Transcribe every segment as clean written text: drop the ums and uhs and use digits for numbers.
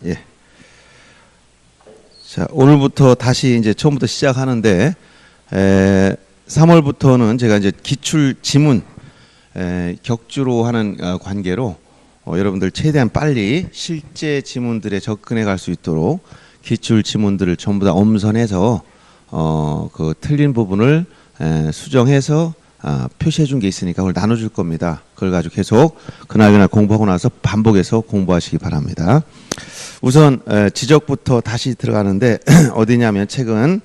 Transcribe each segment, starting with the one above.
예. 자, 오늘부터 다시 이제 처음부터 시작하는데 3월부터는 제가 이제 기출 지문 격주로 하는 관계로 여러분들 최대한 빨리 실제 지문들에 접근해 갈 수 있도록 기출 지문들을 전부 다 엄선해서 그 틀린 부분을 수정해서 표시해 준 게 있으니까 그걸 나눠줄 겁니다. 그걸 가지고 계속 그날 공부하고 나서 반복해서 공부하시기 바랍니다. 우선 지적부터 다시 들어가는데 어디냐면 책은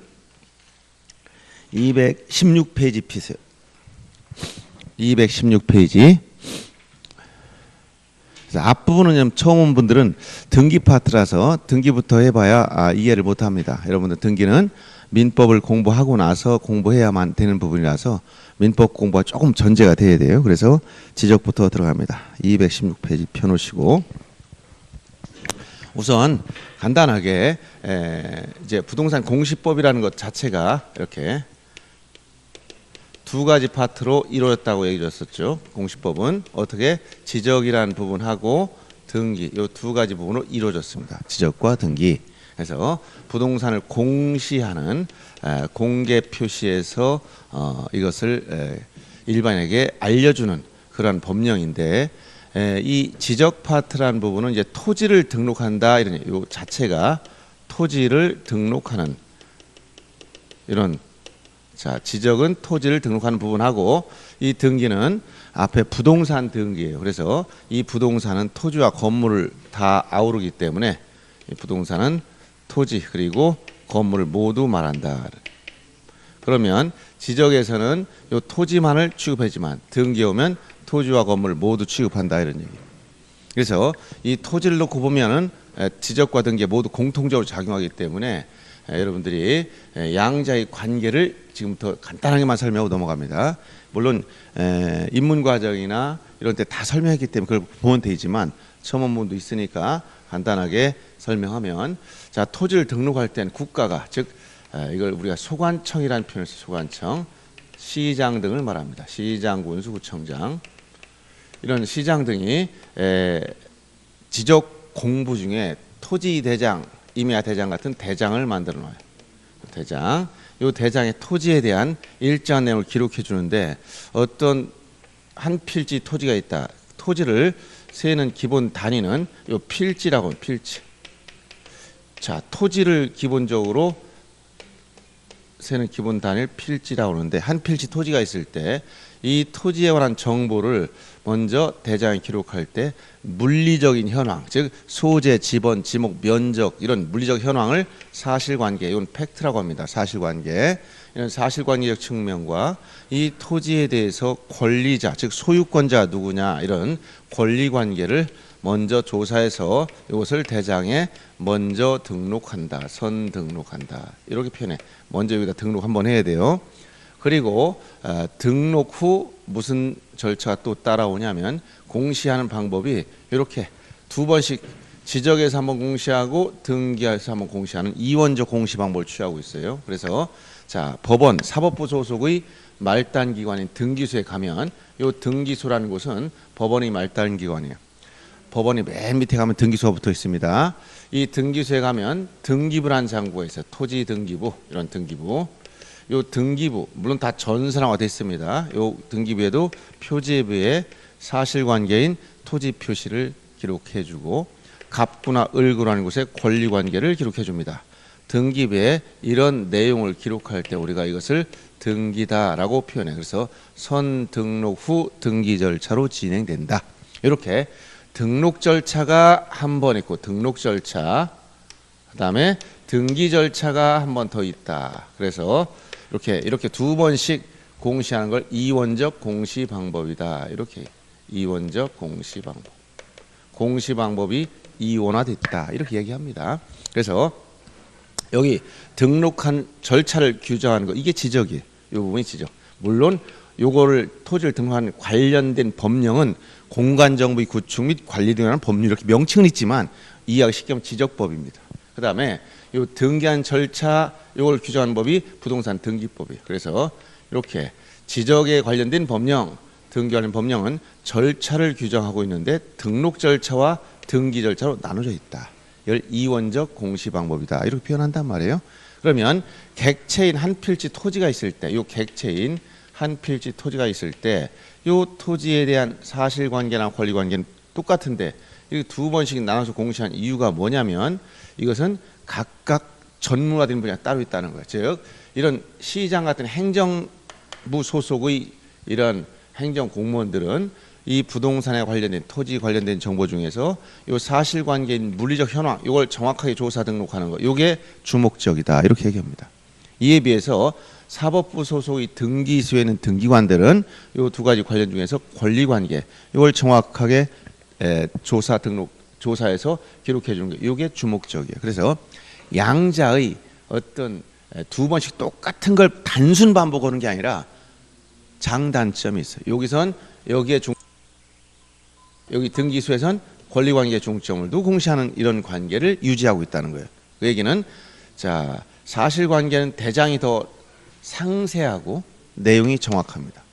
216페이지 피세요. 216페이지. 앞부분은 처음 온 분들은 등기 파트라서 등기부터 해봐야 이해를 못합니다. 여러분들 등기는 민법을 공부하고 나서 공부해야만 되는 부분이라서 민법 공부가 조금 전제가 돼야 돼요. 그래서 지적부터 들어갑니다. 216페이지 펴놓으시고 우선 간단하게 이제 부동산 공시법이라는 것 자체가 이렇게 두 가지 파트로 이루어졌다고 얘기 줬었죠. 공시법은 어떻게 지적이라는 부분하고 등기 이 두 가지 부분으로 이루어졌습니다. 지적과 등기. 그래서 부동산을 공시하는 공개 표시에서 이것을 일반에게 알려주는 그런 법령인데 이 지적 파트라는 부분은 이제 토지를 등록한다 이런 요 자체가 토지를 등록하는 이런 자 지적은 토지를 등록하는 부분하고 이 등기는 앞에 부동산 등기예요. 그래서 이 부동산은 토지와 건물을 다 아우르기 때문에 이 부동산은 토지 그리고 건물을 모두 말한다. 그러면 지적에서는 이 토지만을 취급하지만 등기 오면 토지와 건물을 모두 취급한다 이런 얘기. 그래서 이 토지를 놓고 보면은 지적과 등기 모두 공통적으로 작용하기 때문에 여러분들이 양자의 관계를 지금부터 간단하게만 설명하고 넘어갑니다. 물론 입문 과정이나 이런 때 다 설명했기 때문에 그걸 보면 되지만 처음 온 분도 있으니까 간단하게 설명하면 자 토지를 등록할 때는 국가가 즉 이걸 우리가 소관청이라는 표현을 써요. 소관청, 시장 등을 말합니다. 시장, 군수, 구청장 이런 시장 등이 지적 공부 중에 토지 대장, 임야 대장 같은 대장을 만들어 놔요. 대장, 이 대장의 토지에 대한 일정한 내용을 기록해 주는데 어떤 한 필지 토지가 있다. 토지를 세는 기본 단위는 이 필지라고 합니다. 필지. 자, 토지를 기본적으로 세는 기본 단위를 필지라고 하는데 한 필지 토지가 있을 때 이 토지에 관한 정보를 먼저 대장에 기록할 때 물리적인 현황, 즉 소재, 지번, 지목, 면적 이런 물리적 현황을 사실관계, 이건 팩트라고 합니다. 사실관계, 이런 사실관계적 측면과 이 토지에 대해서 권리자, 즉 소유권자가 누구냐 이런 권리관계를 먼저 조사해서 이것을 대장에 먼저 등록한다, 선등록한다 이렇게 표현해. 먼저 여기다 등록 한번 해야 돼요. 그리고 등록 후 무슨 절차가 또 따라오냐면 공시하는 방법이 이렇게 두 번씩 지적에서 한번 공시하고 등기에서 한번 공시하는 이원적 공시 방법을 취하고 있어요. 그래서 자 법원 사법부 소속의 말단기관인 등기소에 가면 이 등기소라는 곳은 법원의 말단기관이에요. 법원이 맨 밑에 가면 등기소가 붙어 있습니다. 이 등기소에 가면 등기부라는 장부가 있어요. 토지 등기부 이런 등기부. 요 등기부 물론 다 전산화가 됐습니다. 요 등기부에도 표지부에 사실관계인 토지 표시를 기록해주고 갑구나 을구라는 곳에 권리관계를 기록해줍니다. 등기부에 이런 내용을 기록할 때 우리가 이것을 등기다라고 표현해. 그래서 선등록 후 등기 절차로 진행된다. 이렇게 등록 절차가 한 번 있고 등록 절차 그다음에 등기 절차가 한 번 더 있다. 그래서 이렇게 두 번씩 공시하는 걸 이원적 공시 방법이다. 이렇게 이원적 공시 방법. 공시 방법이 이원화됐다. 이렇게 얘기합니다. 그래서 여기 등록한 절차를 규정하는 거 이게 지적이에요. 이 부분이 지적. 물론 요거를 토지를 등록한 관련된 법령은 공간정보의 구축 및 관리 등이라는 법률 이렇게 명칭은 있지만 이해하기 쉽게 하면 지적법입니다. 그 다음에 요 등기한 절차 요걸 규정하는 법이 부동산 등기법이에요. 그래서 이렇게 지적에 관련된 법령, 등기하는 법령은 절차를 규정하고 있는데 등록 절차와 등기 절차로 나눠져 있다. 이걸 이원적 공시 방법이다. 이렇게 표현한단 말이에요. 그러면 객체인 한 필지 토지가 있을 때, 요 객체인 한 필지 토지가 있을 때, 요 토지에 대한 사실관계나 권리관계는 똑같은데 이 두 번씩 나눠서 공시한 이유가 뭐냐면 이것은 각각 전문화된 분야가 따로 있다는 거예요. 즉 이런 시장 같은 행정부 소속의 이런 행정 공무원들은 이 부동산에 관련된 토지 관련된 정보 중에서 요 사실관계인 물리적 현황 이걸 정확하게 조사 등록하는 거 요게 주목적이다 이렇게 얘기합니다. 이에 비해서 사법부 소속의 등기소에는 등기관들은 요 두 가지 관련 중에서 권리관계 이걸 정확하게 조사 등록 조사해서 기록해 주는 거 요게 주목적이에요. 그래서 양자의 어떤 두 번씩 똑같은 걸 단순 반복하는 게 아니라 장단점이 있어요. 여기선 여기에 여기 등기소에선 권리관계 중점을 두고 공시하는 이런 관계를 유지하고 있다는 거예요. 그 얘기는 자 사실관계는 대장이 더 상세하고 내용이 정확합니다.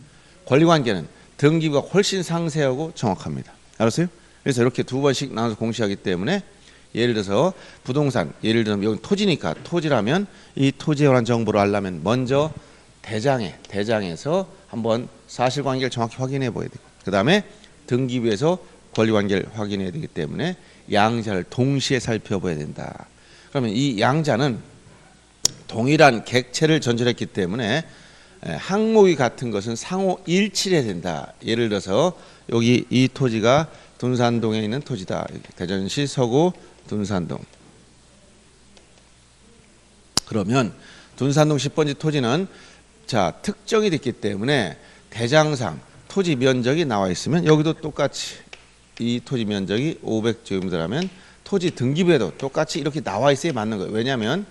권리관계는 등기부가 훨씬 상세하고 정확합니다. 알았어요? 그래서 이렇게 두 번씩 나눠서 공시하기 때문에 예를 들어서 부동산, 예를 들면 여기 토지니까 토지라면 이 토지에 관한 정보를 알려면 먼저 대장에서 한번 사실관계를 정확히 확인해 보아야 되고 그 다음에 등기부에서 권리관계를 확인해야 되기 때문에 양자를 동시에 살펴봐야 된다. 그러면 이 양자는 동일한 객체를 전제했기 때문에 항목이 같은 것은 상호 일치해야 된다. 예를 들어서 여기 이 토지가 둔산동에 있는 토지다. 대전시 서구 둔산동. 그러면 둔산동 10번지 토지는 자 특정이 됐기 때문에 대장상 토지 면적이 나와 있으면 여기도 똑같이 이 토지 면적이 500제곱미터라면 토지 등기부에도 똑같이 이렇게 나와 있어야 맞는 거예요. 왜냐하면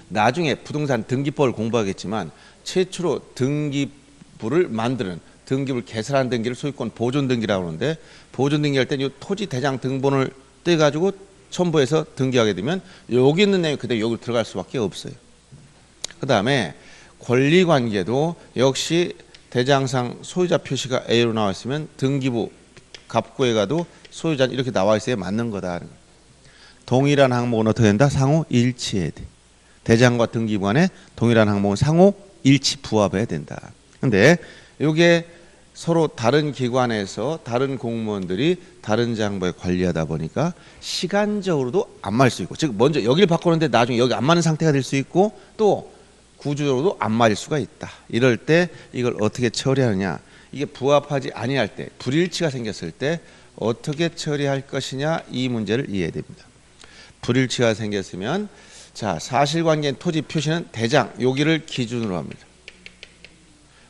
나중에 부동산 등기법을 공부하겠지만 최초로 등기부를 만드는 등기부를 개설한 등기를 소유권 보존 등기라고 하는데 보존 등기할 때는 이 토지 대장 등본을 떼가지고 첨부해서 등기하게 되면 여기 있는 내용이 그대로 여기 들어갈 수밖에 없어요. 그 다음에 권리관계도 역시 대장상 소유자 표시가 A로 나와 있으면 등기부 갑구에 가도 소유자는 이렇게 나와 있어야 맞는 거다. 동일한 항목은 어떻게 된다? 상호 일치해야 돼. 대장과 등기부 간에 동일한 항목은 상호 일치 부합해야 된다. 근데 이게 서로 다른 기관에서 다른 공무원들이 다른 장부에 관리하다 보니까 시간적으로도 안 맞을 수 있고 즉 먼저 여기를 바꾸는데 나중에 여기 안 맞는 상태가 될 수 있고 또 구조적으로도 안 맞을 수가 있다. 이럴 때 이걸 어떻게 처리하느냐 이게 부합하지 아니할 때 불일치가 생겼을 때 어떻게 처리할 것이냐 이 문제를 이해해야 됩니다. 불일치가 생겼으면 자 사실관계인 토지 표시는 대장 여기를 기준으로 합니다.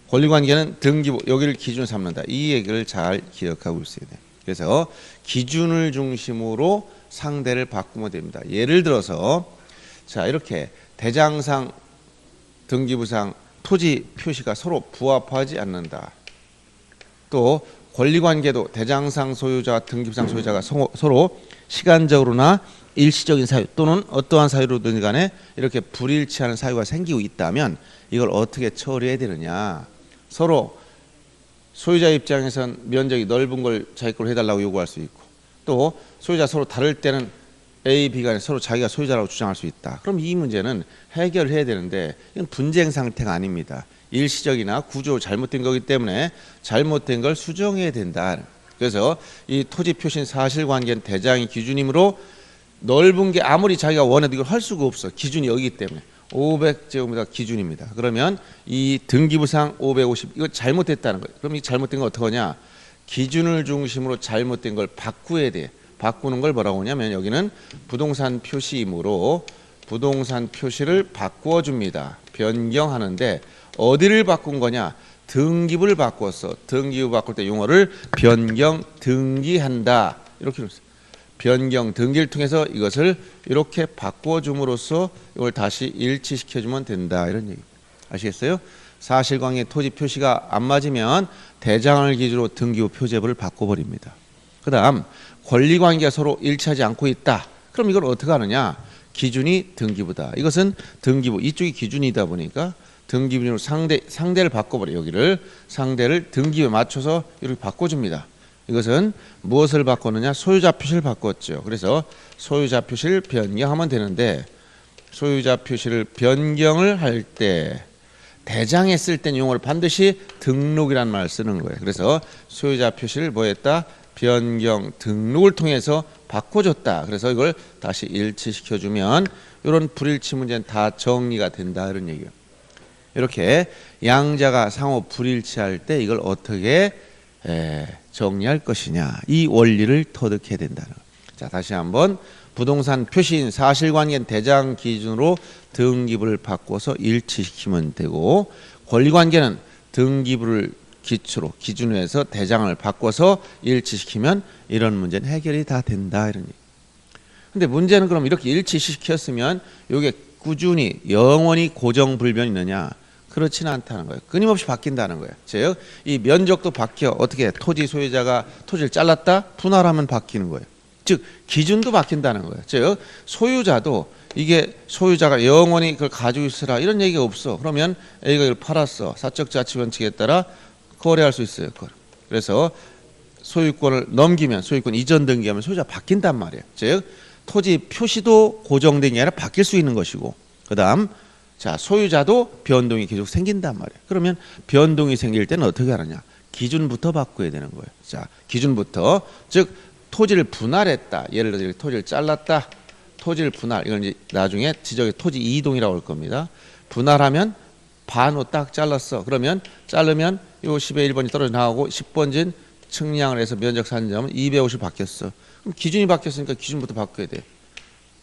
권리관계는 등기부 여기를 기준으로 삼는다. 이 얘기를 잘 기억하고 있어야 돼요. 그래서 기준을 중심으로 상대를 바꾸면 됩니다. 예를 들어서 자 이렇게 대장상 등기부상 토지 표시가 서로 부합하지 않는다. 또 권리관계도 대장상 소유자와 등기부상 소유자가 서로 시간적으로나 일시적인 사유 또는 어떠한 사유로든 간에 이렇게 불일치하는 사유가 생기고 있다면 이걸 어떻게 처리해야 되느냐. 서로 소유자 입장에선 면적이 넓은 걸 자기 걸로 해달라고 요구할 수 있고 또 소유자 서로 다를 때는 A, B 간에 서로 자기가 소유자라고 주장할 수 있다. 그럼 이 문제는 해결해야 되는데 이건 분쟁 상태가 아닙니다. 일시적이나 구조 잘못된 거기 때문에 잘못된 걸 수정해야 된다. 그래서 이 토지 표신 사실관계는 대장이 기준이므로 넓은 게 아무리 자기가 원해도 이걸 할 수가 없어. 기준이 여기기 때문에 500제곱미터 기준입니다. 그러면 이 등기부상 550 이거 잘못됐다는 거예요. 그럼 이 잘못된 거 어떻게 하냐? 기준을 중심으로 잘못된 걸 바꾸어야 돼. 바꾸는 걸 뭐라고 하냐면 여기는 부동산 표시이므로 부동산 표시를 바꾸어 줍니다. 변경하는데 어디를 바꾼 거냐? 등기부를 바꿨어. 등기부 바꿀 때 용어를 변경 등기한다. 이렇게 했어요. 변경 등기를 통해서 이것을 이렇게 바꾸어 줌으로써 이걸 다시 일치시켜 주면 된다. 이런 얘기. 아시겠어요? 사실관계 토지 표시가 안 맞으면 대장을 기준으로 등기부 표제부를 바꿔버립니다. 그 다음 권리관계가 서로 일치하지 않고 있다. 그럼 이걸 어떻게 하느냐? 기준이 등기부다. 이것은 등기부 이쪽이 기준이다 보니까 등기부로 상대를 바꿔버려. 여기를 상대를 등기부에 맞춰서 이렇게 바꿔줍니다. 이것은 무엇을 바꿨느냐? 소유자 표시를 바꿨죠. 그래서 소유자 표시를 변경하면 되는데 소유자 표시를 변경을 할 때 대장에 쓸 땐 용어를 반드시 등록이라는 말을 쓰는 거예요. 그래서 소유자 표시를 뭐 했다? 변경, 등록을 통해서 바꿔줬다. 그래서 이걸 다시 일치시켜주면 이런 불일치 문제는 다 정리가 된다 이런 얘기예요. 이렇게 양자가 상호 불일치할 때 이걸 어떻게 정리할 것이냐, 이 원리를 터득해야 된다는 거예요. 자, 다시 한번 부동산 표시인 사실관계는 대장 기준으로 등기부를 바꿔서 일치시키면 되고, 권리관계는 등기부를 기준으로 해서 대장을 바꿔서 일치시키면 이런 문제는 해결이 다 된다 이런 얘기. 근데 문제는 그럼 이렇게 일치시켰으면 이게 꾸준히 영원히 고정 불변이 있느냐? 그렇지는 않다는 거예요. 끊임없이 바뀐다는 거예요. 즉, 이 면적도 바뀌어. 어떻게 토지 소유자가 토지를 잘랐다? 분할하면 바뀌는 거예요. 즉, 기준도 바뀐다는 거예요. 즉, 소유자도 이게 소유자가 영원히 그걸 가지고 있으라 이런 얘기가 없어. 그러면 A가 이걸 팔았어. 사적 자치 원칙에 따라 거래할 수 있어요. 그래서 소유권을 넘기면 소유권 이전 등기하면 소유자가 바뀐단 말이에요. 즉, 토지 표시도 고정된 게 아니라 바뀔 수 있는 것이고, 그 다음 자, 소유자도 변동이 계속 생긴단 말이에요. 그러면 변동이 생길 때는 어떻게 하느냐? 기준부터 바꿔야 되는 거예요. 자, 기준부터. 즉, 토지를 분할했다. 예를 들어서 토지를 잘랐다. 토지를 분할. 이건 이제 나중에 지적의 토지 이동이라고 할 겁니다. 분할하면 반으로 딱 잘랐어. 그러면 자르면 요 10의 1번이 떨어져 나오고 10번진 측량을 해서 면적 산점은 250 바뀌었어. 그럼 기준이 바뀌었으니까 기준부터 바꿔야 돼.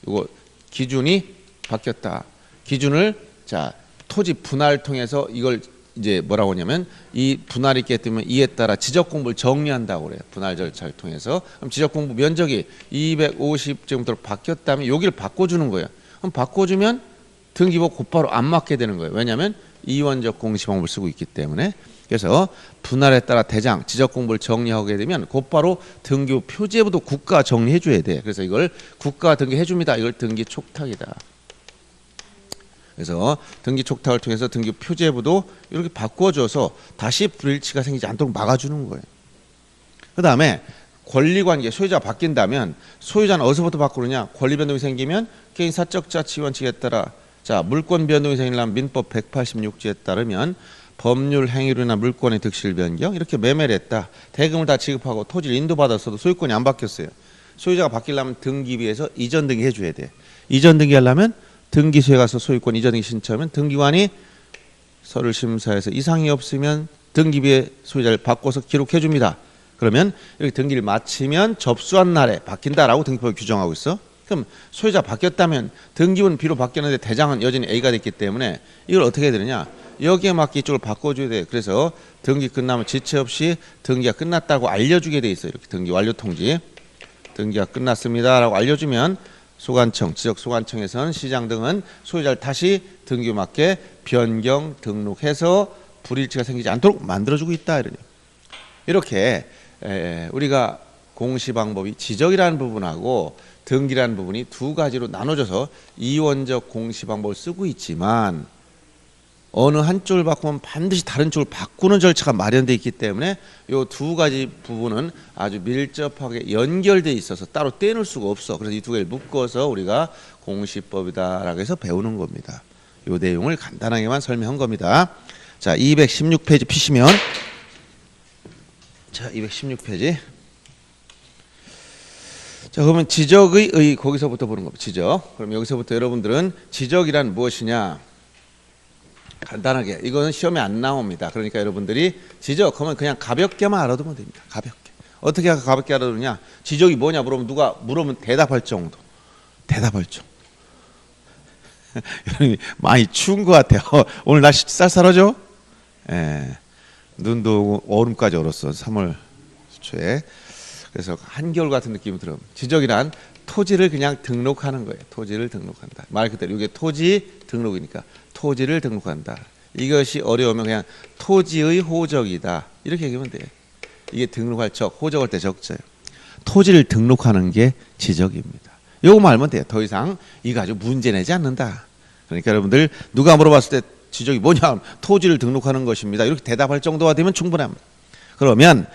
요거 기준이 바뀌었다. 기준을 자, 토지 분할 통해서 이걸 이제 뭐라고 하냐면 이 분할이 있기 때문에 이에 따라 지적 공부를 정리한다고 그래요. 분할 절차를 통해서. 그럼 지적 공부 면적이 250제곱미터로 바뀌었다면 여기를 바꿔주는 거예요. 그럼 바꿔주면 등기부 곧바로 안 맞게 되는 거예요. 왜냐하면 이원적 공시 방법을 쓰고 있기 때문에. 그래서 분할에 따라 대장, 지적 공부를 정리하게 되면 곧바로 등기부 표제부도 국가 정리해 줘야 돼. 그래서 이걸 국가 등기해 줍니다. 이걸 등기 촉탁이다. 그래서 등기 촉탁을 통해서 등기 표제부도 이렇게 바꿔줘서 다시 불일치가 생기지 않도록 막아주는 거예요. 그 다음에 권리관계, 소유자가 바뀐다면 소유자는 어디서부터 바꾸느냐? 권리 변동이 생기면 개인 사적 자치 원칙에 따라 자, 물권 변동이 생기려면 민법 186조에 따르면 법률 행위로나 물권의 득실 변경 이렇게 매매를 했다. 대금을 다 지급하고 토지를 인도받았어도 소유권이 안 바뀌었어요. 소유자가 바뀌려면 등기부에서 이전 등기 해줘야 돼. 이전 등기 하려면 등기소에 가서 소유권 이전 등기 신청하면 등기관이 서류 심사해서 이상이 없으면 등기부에 소유자를 바꿔서 기록해 줍니다. 그러면 이렇게 등기를 마치면 접수한 날에 바뀐다라고 등기법에 규정하고 있어. 그럼 소유자 바뀌었다면 등기부는 비록 바뀌었는데 대장은 여전히 A가 됐기 때문에 이걸 어떻게 해야 되느냐? 여기에 맞게 이쪽을 바꿔줘야 돼. 그래서 등기 끝나면 지체 없이 등기가 끝났다고 알려주게 돼 있어요. 이렇게 등기 완료 통지. 등기가 끝났습니다라고 알려주면 소관청, 지적 소관청에서는 시장 등은 소유자를 다시 등기에 맞게 변경 등록해서 불일치가 생기지 않도록 만들어주고 있다. 이렇게 우리가 공시 방법이 지적이라는 부분하고 등기라는 부분이 두 가지로 나눠져서 이원적 공시 방법을 쓰고 있지만 어느 한쪽을 바꾸면 반드시 다른 쪽을 바꾸는 절차가 마련되어 있기 때문에 이 두 가지 부분은 아주 밀접하게 연결되어 있어서 따로 떼놓을 수가 없어. 그래서 이 두 개를 묶어서 우리가 공시법이다라고 해서 배우는 겁니다. 이 내용을 간단하게만 설명한 겁니다. 자, 216페이지 피시면 자, 216페이지. 자, 그러면 지적의 의 거기서부터 보는 겁니다. 지적. 그럼 여기서부터 여러분들은 지적이란 무엇이냐? 간단하게 이거는 시험에 안 나옵니다. 그러니까 여러분들이 지적하면 그냥 가볍게만 알아두면 됩니다. 가볍게. 어떻게 가볍게 알아두느냐? 지적이 뭐냐 물으면 누가 물으면 대답할 정도. 대답할 정도. 여러분이 많이 추운 것 같아요. 오늘 날씨 쌀쌀하죠? 예. 눈도 얼음까지 얼었어. 3월 초에. 그래서 한겨울 같은 느낌이 들어요. 지적이란 토지를 그냥 등록하는 거예요. 토지를 등록한다. 말 그대로 이게 토지 등록이니까 토지를 등록한다. 이것이 어려우면 그냥 토지의 호적이다. 이렇게 얘기하면 돼요. 이게 등록할 적, 호적할 때 적자예요. 토지를 등록하는 게 지적입니다. 요거만 알면 돼요. 더 이상 이거 아주 문제 내지 않는다. 그러니까 여러분들 누가 물어봤을 때 지적이 뭐냐? 토지를 등록하는 것입니다. 이렇게 대답할 정도가 되면 충분합니다. 그러면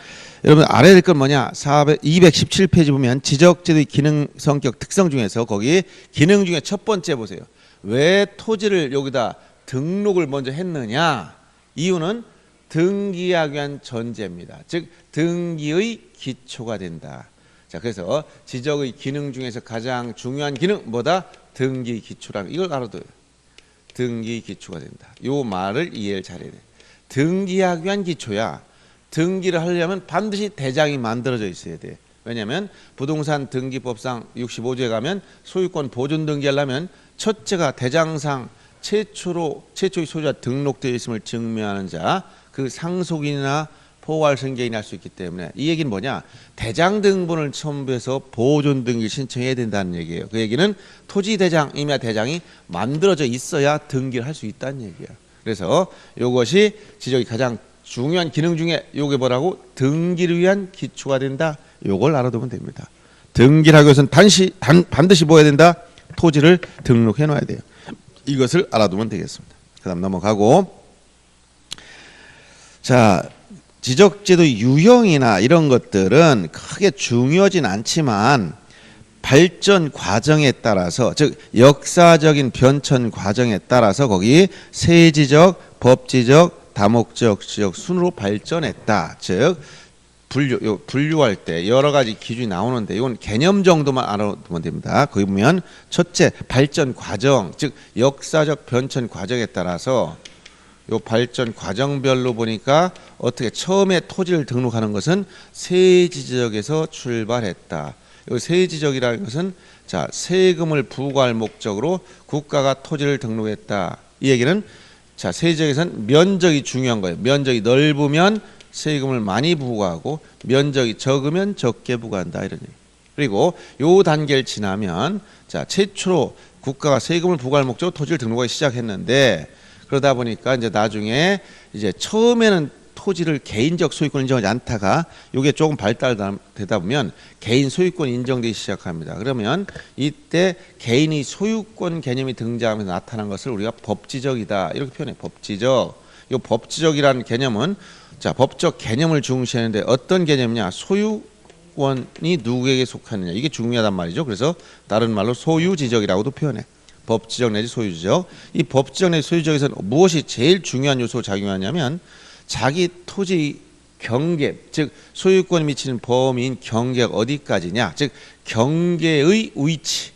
여러분 알아야 될 건 뭐냐? 217페이지 보면 지적제도의 기능 성격 특성 중에서 거기 기능 중에 첫 번째 보세요. 왜 토지를 여기다 등록을 먼저 했느냐? 이유는 등기하기 위한 전제입니다. 즉 등기의 기초가 된다. 자, 그래서 지적의 기능 중에서 가장 중요한 기능 뭐다? 등기 기초라는 이걸 알아둬요. 등기 기초가 된다. 요 말을 이해를 잘해야 돼. 등기하기 위한 기초야. 등기를 하려면 반드시 대장이 만들어져 있어야 돼. 왜냐하면 부동산 등기법상 65조에 가면 소유권 보존 등기하려면 첫째가 대장상 최초의 소유자 등록되어 있음을 증명하는 자, 그 상속인이나 포괄 승계인이 할 수 있기 때문에 이 얘기는 뭐냐? 대장 등본을 첨부해서 보존 등기 신청해야 된다는 얘기예요. 그 얘기는 토지 대장, 임야 대장이 만들어져 있어야 등기를 할 수 있다는 얘기야. 그래서 이것이 지적이 가장 중요한 기능 중에 요게 뭐라고? 등기를 위한 기초가 된다. 요걸 알아두면 됩니다. 등기를 하기 위해서는 반드시 뭐 해야 된다? 토지를 등록해 놔야 돼요. 이것을 알아두면 되겠습니다. 그 다음 넘어가고, 자, 지적제도 유형이나 이런 것들은 크게 중요하진 않지만 발전 과정에 따라서, 즉 역사적인 변천 과정에 따라서 거기 세지적, 법지적, 다목적 지적 순으로 발전했다. 즉 분류할 때 여러 가지 기준이 나오는데 이건 개념 정도만 알아두면 됩니다. 거기 보면 첫째 발전 과정, 즉 역사적 변천 과정에 따라서 요 발전 과정별로 보니까 어떻게 처음에 토지를 등록하는 것은 세지적에서 출발했다. 요 세지적이라는 것은 자 세금을 부과할 목적으로 국가가 토지를 등록했다. 이 얘기는 자 세지적에서는 면적이 중요한 거예요. 면적이 넓으면 세금을 많이 부과하고 면적이 적으면 적게 부과한다 이런 얘기. 그리고 요 단계를 지나면 자 최초로 국가가 세금을 부과할 목적으로 토지를 등록하기 시작했는데 그러다 보니까 이제 나중에 이제 처음에는 토지를 개인적 소유권 인정하지 않다가 이게 조금 발달되다 보면 개인 소유권 인정되기 시작합니다. 그러면 이때 개인의 소유권 개념이 등장하면서 나타난 것을 우리가 법지적이다 이렇게 표현해. 법지적. 이 법지적이라는 개념은 자 법적 개념을 중시하는데 어떤 개념이냐? 소유권이 누구에게 속하느냐 이게 중요하단 말이죠. 그래서 다른 말로 소유지적이라고도 표현해. 법지적 내지 소유지적. 이 법지적 내지 소유지적에서는 무엇이 제일 중요한 요소로 작용하냐면 자기 토지 경계, 즉 소유권이 미치는 범위인 경계가 어디까지냐, 즉 경계의 위치,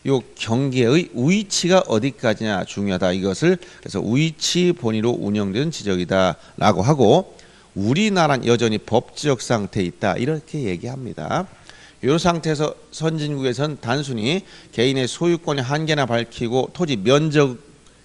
요 경계의 위치가 어디까지냐 중요하다. 이것을 그래서 위치 본위로 운영되는 지적이다라고 하고 우리나라는 여전히 법지적 상태에 있다 이렇게 얘기합니다. 이 상태에서 선진국에서는 단순히 개인의 소유권의 한계나 밝히고 토지 면적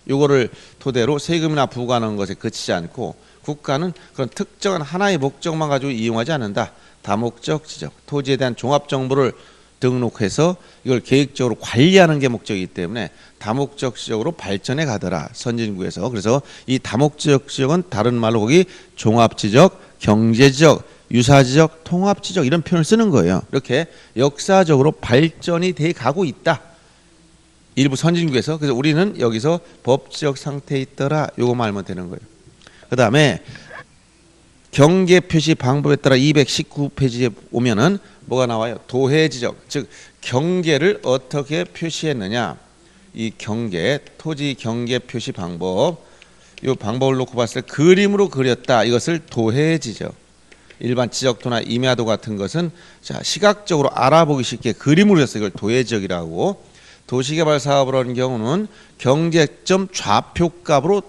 요거를 토대로 세금이나 부과하는 것에 그치지 않고 국가는 그런 특정한 하나의 목적만 가지고 이용하지 않는다. 다목적 지적, 토지에 대한 종합 정보를 등록해서 이걸 계획적으로 관리하는 게 목적이기 때문에 다목적 지적으로 발전해 가더라. 선진국에서. 그래서 이 다목적 지적은 다른 말로 거기 종합 지적, 경제 지적, 유사 지적, 통합 지적 이런 표현을 쓰는 거예요. 이렇게 역사적으로 발전이 돼 가고 있다. 일부 선진국에서. 그래서 우리는 여기서 법적 상태에 있더라. 요거만 알면 되는 거예요. 그 다음에 경계 표시 방법에 따라 219페이지에 오면은 뭐가 나와요? 도해 지적. 즉 경계를 어떻게 표시했느냐. 이 경계, 토지 경계 표시 방법. 이 방법을 놓고 봤을 때 그림으로 그렸다. 이것을 도해 지적. 일반 지적도나 임야도 같은 것은 자 시각적으로 알아보기 쉽게 그림으로 해서 이걸 도해 지적이라고. 도시개발 사업을 하는 경우는 경계점 좌표값으로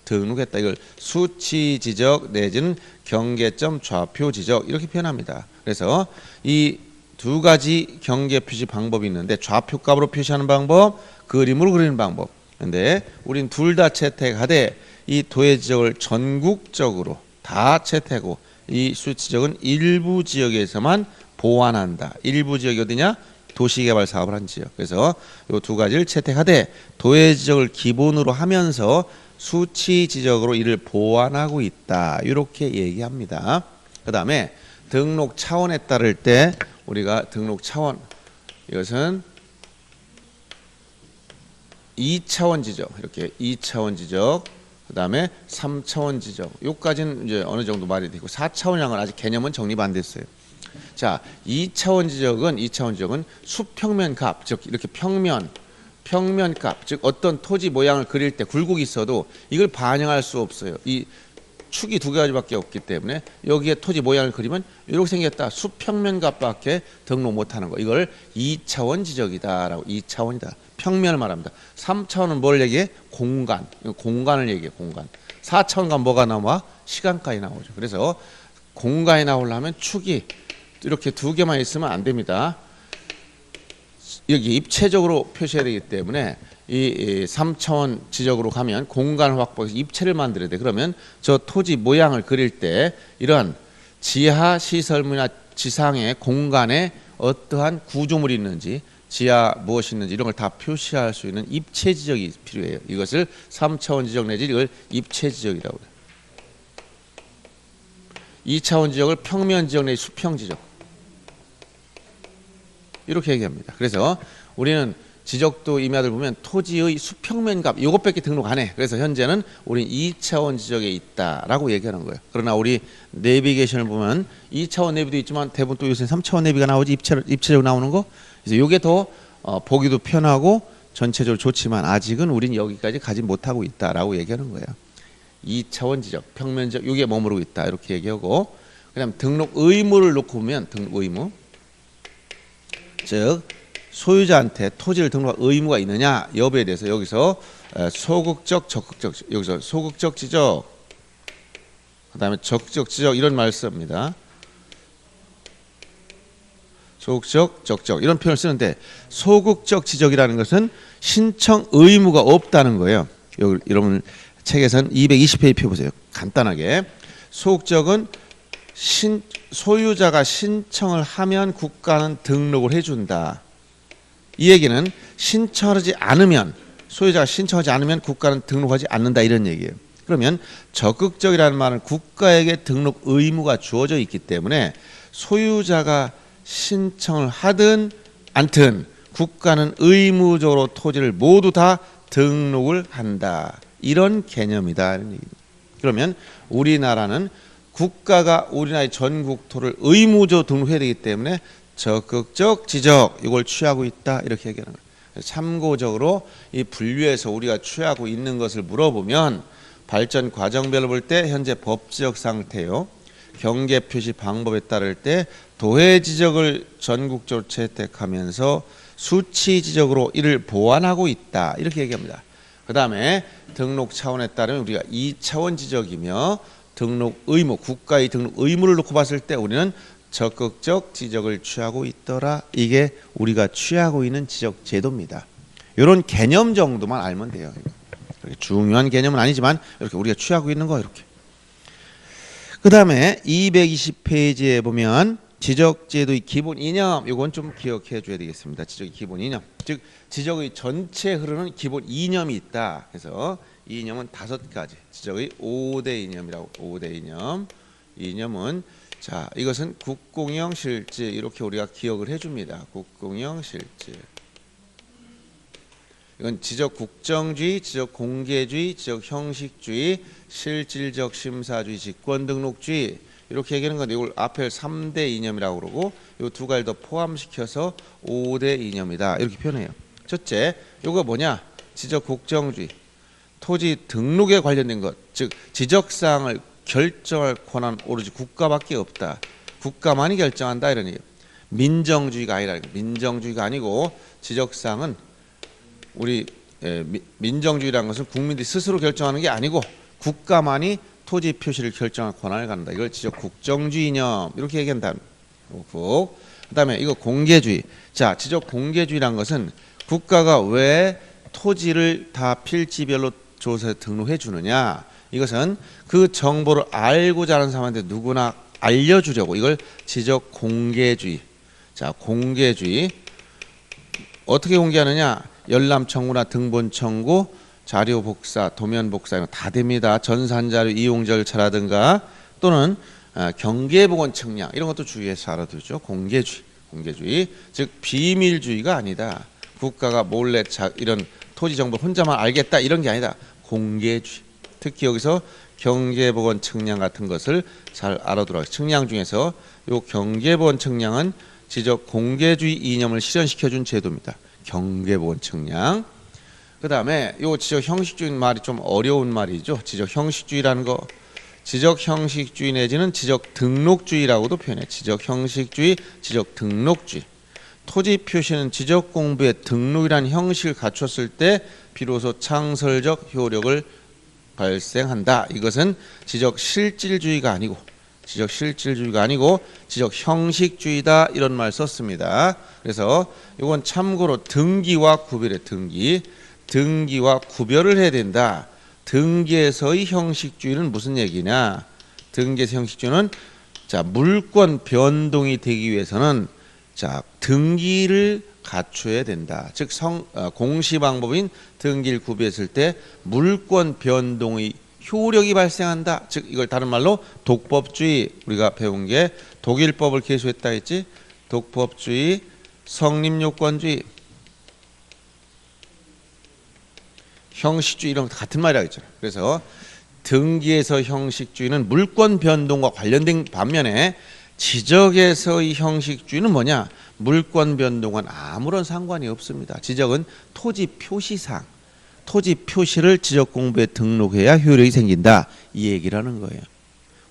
등록했다. 이걸 수치 지적 내지는 경계점 좌표 지적 이렇게 표현합니다. 그래서 이 두 가지 경계 표시 방법이 있는데 좌표값으로 표시하는 방법, 그림으로 그리는 방법. 그런데 우린 둘 다 채택하되 이 도해 지적을 전국적으로 다 채택하고 이 수치 지적은 일부 지역에서만 보완한다. 일부 지역이 어디냐? 도시개발 사업을 한 지역. 그래서 이 두 가지를 채택하되 도해 지적을 기본으로 하면서 수치 지적으로 이를 보완하고 있다. 이렇게 얘기합니다. 그 다음에 등록 차원에 따를 때 우리가 등록 차원 이것은 2차원 지적 이렇게 2차원 지적 그다음에 3차원 지적. 요까지는 이제 어느 정도 말이 되고 4차원이라는 건 아직 개념은 정립 안 됐어요. 자, 2차원 지적은 수평면 값, 즉 이렇게 평면 값, 즉 어떤 토지 모양을 그릴 때 굴곡이 있어도 이걸 반영할 수 없어요. 이 축이 두 가지밖에 없기 때문에 여기에 토지 모양을 그리면 이렇게 생겼다. 수평면 값밖에 등록 못하는 거. 이걸 2차원 지적이다라고. 2차원이다. 평면을 말합니다. 3차원은 뭘 얘기해? 공간. 공간을 얘기해. 공간. 4차원과 뭐가 나와? 시간까지 나오죠. 그래서 공간이 나오려면 축이 이렇게 두 개만 있으면 안 됩니다. 여기 입체적으로 표시해야 되기 때문에 이 3차원 지적으로 가면 공간을 확보해서 입체를 만들어야 돼. 그러면 저 토지 모양을 그릴 때 이러한 지하 시설물이나 지상의 공간에 어떠한 구조물이 있는지, 지하 무엇이 있는지 이런 걸 다 표시할 수 있는 입체 지적이 필요해요. 이것을 3차원 지적 내지 이걸 입체 지적이라고 해요. 2차원 지적을 평면 지적 내지 수평 지적 이렇게 얘기합니다. 그래서 우리는 지적도 임야들 보면 토지의 수평면 값 이것밖에 등록 안 해. 그래서 현재는 우리 2차원 지적에 있다라고 얘기하는 거예요. 그러나 우리 내비게이션을 보면 2차원 내비도 있지만 대부분 또 요새 3차원 내비가 나오지 입체적으로 나오는 거. 그래서 이게 더 보기도 편하고 전체적으로 좋지만 아직은 우린 여기까지 가지 못하고 있다라고 얘기하는 거예요. 2차원 지적, 평면 지적 이게 머무르고 있다 이렇게 얘기하고 그다음 등록 의무를 놓고 보면 등록 의무 즉 소유자한테 토지를 등록할 의무가 있느냐 여부에 대해서 여기서 소극적 적극적 여기서 소극적 지적 그다음에 적극적 지적 이런 말을 씁니다. 소극적 적적 이런 표현을 쓰는데 소극적 지적이라는 것은 신청 의무가 없다는 거예요. 여러분 책에서는 220페이지 펴보세요. 간단하게 소극적은 소유자가 신청을 하면 국가는 등록을 해준다. 이 얘기는 신청하지 않으면 소유자가 신청하지 않으면 국가는 등록하지 않는다 이런 얘기예요. 그러면 적극적이라는 말은 국가에게 등록 의무가 주어져 있기 때문에 소유자가 신청을 하든 않든 국가는 의무적으로 토지를 모두 다 등록을 한다. 이런 개념이다. 이런 얘기입니다. 그러면 우리나라는 국가가 우리나라의 전국토를 의무적으로 등록해야 되기 때문에 적극적 지적 이걸 취하고 있다 이렇게 얘기하는 거예요. 참고적으로 이 분류에서 우리가 취하고 있는 것을 물어보면 발전 과정별로 볼 때 현재 법지적 상태요. 경계 표시 방법에 따를 때 도해 지적을 전국적으로 채택하면서 수치 지적으로 이를 보완하고 있다 이렇게 얘기합니다. 그 다음에 등록 차원에 따르면 우리가 2차원 지적이며 등록 의무, 국가의 등록 의무를 놓고 봤을 때 우리는 적극적 지적을 취하고 있더라. 이게 우리가 취하고 있는 지적 제도입니다. 이런 개념 정도만 알면 돼요. 중요한 개념은 아니지만 이렇게 우리가 취하고 있는 거 이렇게. 그 다음에 220페이지에 보면 지적제도의 기본 이념 이건 좀 기억해 줘야 되겠습니다. 지적의 기본 이념 즉 지적의 전체에 흐르는 기본 이념이 있다. 그래서 이 이념은 5가지 지적의 5대 이념이라고 5대 이념 이념은 자 이것은 국공영 실질 이렇게 우리가 기억을 해줍니다. 국공영 실질 이건 지적 국정주의, 지적 공개주의, 지적 형식주의, 실질적 심사주의, 직권 등록주의 이렇게 얘기하는 건데 이걸 앞에 3대 이념이라고 그러고 이 두 가지를 더 포함시켜서 5대 이념이다 이렇게 표현해요. 첫째, 이거 뭐냐? 지적 국정주의, 토지 등록에 관련된 것, 즉 지적사항을 결정할 권한 오로지 국가밖에 없다. 국가만이 결정한다 이런 얘기예요. 민정주의가 아니라 민정주의가 아니고 지적사항은 우리 민정주의라는 것은 국민들이 스스로 결정하는 게 아니고 국가만이 토지 표시를 결정할 권한을 갖는다. 이걸 지적 국정주의 이념 이렇게 얘기한다. 그다음에 이거 공개주의. 자, 지적 공개주의라는 것은 국가가 왜 토지를 다 필지별로 조사해 등록해 주느냐? 이것은 그 정보를 알고자 하는 사람한테 누구나 알려주려고 이걸 지적 공개주의. 자, 공개주의 어떻게 공개하느냐? 열람 청구나 등본 청구, 자료 복사, 도면 복사 이거 다 됩니다. 전산 자료 이용 절차라든가 또는 경계보건 측량 이런 것도 주의해서 알아두죠. 공개주의, 즉 비밀주의가 아니다. 국가가 몰래 이런 토지 정보 혼자만 알겠다 이런 게 아니다. 공개주의. 특히 여기서 경계보건 측량 같은 것을 잘 알아두라. 측량 중에서 요 경계보건 측량은 지적 공개주의 이념을 실현시켜준 제도입니다. 경계보건 측량. 그 다음에 요 지적 형식주의 말이 좀 어려운 말이죠. 지적 형식주의라는 거, 지적 형식주의 내지는 지적 등록주의라고도 표현해. 지적 형식주의, 지적 등록주의. 토지 표시는 지적 공부의 등록이라는 형식을 갖췄을 때 비로소 창설적 효력을 발생한다. 이것은 지적 실질주의가 아니고 지적 형식주의다, 이런 말 썼습니다. 그래서 이건 참고로 등기와 구별의 등기와 구별을 해야 된다. 등기에서의 형식주의는 무슨 얘기냐? 등기에서 형식주의는 자, 물권 변동이 되기 위해서는 자, 등기를 갖춰야 된다. 즉 공시 방법인 등기를 구비했을 때 물권 변동의 효력이 발생한다. 즉 이걸 다른 말로 독법주의, 우리가 배운 게 독일법을 개수했다 했지. 독법주의, 성립요건주의, 형식주의, 이런 것 같은 말이라고 했잖아요. 그래서 등기에서 형식주의는 물권 변동과 관련된 반면에 지적에서의 형식주의는 뭐냐? 물권 변동과는 아무런 상관이 없습니다. 지적은 토지 표시상, 토지 표시를 지적 공부에 등록해야 효력이 생긴다, 이 얘기라는 거예요.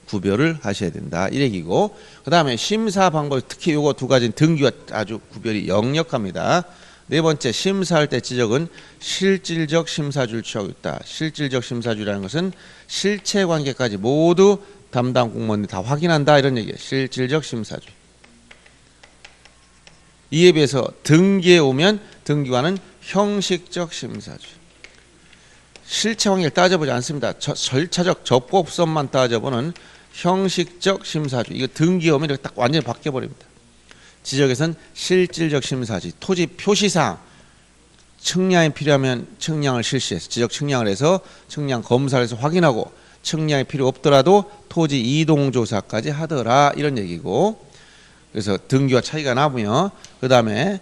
구별을 하셔야 된다, 이 얘기고, 그 다음에 심사 방법, 특히 요거 두 가지는 등기와 아주 구별이 역력합니다. 네 번째, 심사할 때 지적은 실질적 심사주를 취하고 있다. 실질적 심사주라는 것은 실체 관계까지 모두 담당 공무원이 다 확인한다, 이런 얘기예요. 실질적 심사주. 이에 비해서 등기에 오면 등기관은 형식적 심사주. 실체 관계를 따져보지 않습니다. 절차적 접근성만 따져보는 형식적 심사주. 이거 등기에 오면 이렇게 딱 완전히 바뀌어버립니다. 지적에서는 실질적 심사주. 토지 표시상 측량이 필요하면 측량을 실시해서 지적 측량을 해서 측량 검사를 해서 확인하고, 측량이 필요 없더라도 토지 이동조사까지 하더라, 이런 얘기고. 그래서 등기와 차이가 나고요. 그 다음에